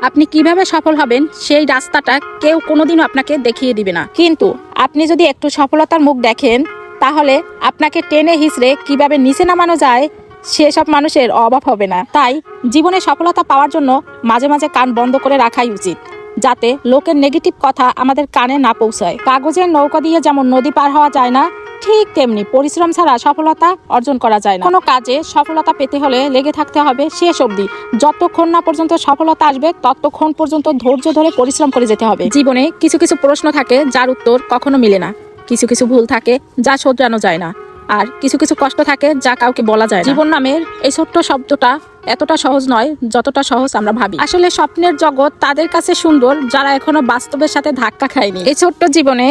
আপনি কিভাবে সফল হবেন সেই রাস্তাটা কেউ কোনোদিনও আপনাকে দেখিয়ে দিবে না। কিন্তু আপনি যদি একটু সফলতার মুখ দেখেন, তাহলে আপনাকে টেনে হিঁচড়ে কিভাবে নিচে নামানো যায় সেসব মানুষের অভাব হবে না। তাই জীবনে সফলতা পাওয়ার জন্য মাঝে মাঝে কান বন্ধ করে রাখাই উচিত, যাতে লোকের নেগেটিভ কথা আমাদের কানে না পৌঁছায়। কাগজের নৌকা দিয়ে যেমন নদী পার হওয়া যায় না, ঠিক তেমনি পরিশ্রম ছাড়া সফলতা অর্জন করা যায় না। কোনো কাজে সফলতা পেতে হলে লেগে থাকতে হবে শেষ অবধি। যতক্ষণ না পর্যন্ত সফলতা আসবে ততক্ষণ পর্যন্ত ধৈর্য ধরে পরিশ্রম করে যেতে হবে। জীবনে কিছু কিছু প্রশ্ন থাকে যার উত্তর কখনো মিলে না, কিছু কিছু ভুল থাকে যা শোধরানো যায় না, আর কিছু কিছু কষ্ট থাকে যা কাউকে বলা যায় না। জীবন নামের এই ছোট্ট শব্দটা এতটা সহজ নয় যতটা সহজ আমরা ভাবি। আসলে স্বপ্নের জগৎ তাদের কাছে সুন্দর যারা এখনো বাস্তবের সাথে ধাক্কা খায়নি। এই ছোট্ট জীবনে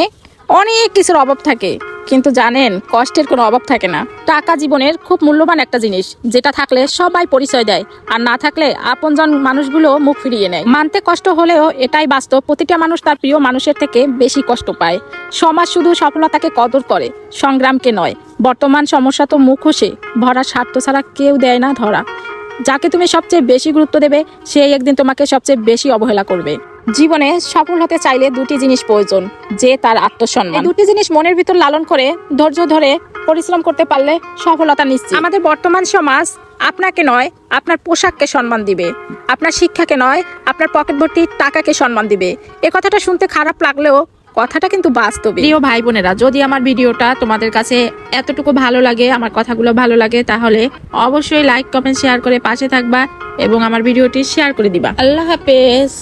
অনেক কিছুর অভাব থাকে, কিন্তু জানেন কষ্টের কোনো অভাব থাকে না। টাকা জীবনের খুব মূল্যবান একটা জিনিস, যেটা থাকলে সবাই পরিচয় দেয়, আর না থাকলে আপনজন মানুষগুলো মুখ ফিরিয়ে নেয়। মানতে কষ্ট হলেও এটাই বাস্তব, প্রতিটা মানুষ তার প্রিয় মানুষের থেকে বেশি কষ্ট পায়। সমাজ শুধু সফলতাকে কদর করে, সংগ্রামকে নয়। বর্তমান সমস্যা তো মুখোশে ভরা, স্বার্থ ছাড়া কেউ দেয় না ধরা। যাকে তুমি সবচেয়ে বেশি গুরুত্ব দেবে সেই একদিন তোমাকে সবচেয়ে বেশি অবহেলা করবে। জীবনে সফল হতে চাইলে দুটি জিনিস প্রয়োজন, যে তার আত্মসম্মান। দুটি জিনিস মনের ভিতর লালন করে ধৈর্য ধরে পরিশ্রম করতে পারলে সফলতা নিশ্চিত। আমাদের বর্তমান সমাজ আপনাকে নয় আপনার পোশাককে সম্মান দিবে, আপনার শিক্ষাকে নয় আপনার পকেট ভর্তি টাকাকে সম্মান দিবে। এ কথাটা শুনতে খারাপ লাগলেও কথাটা কিন্তু বাস্তবে। প্রিয় ভাই বোনেরা, যদি আমার ভিডিওটা তোমাদের কাছে এতটুকু ভালো লাগে, আমার কথাগুলো ভালো লাগে, তাহলে অবশ্যই লাইক কমেন্ট শেয়ার করে পাশে থাকবা এবং আমার ভিডিওটি শেয়ার করে দিবা। আল্লাহ হাফেজ।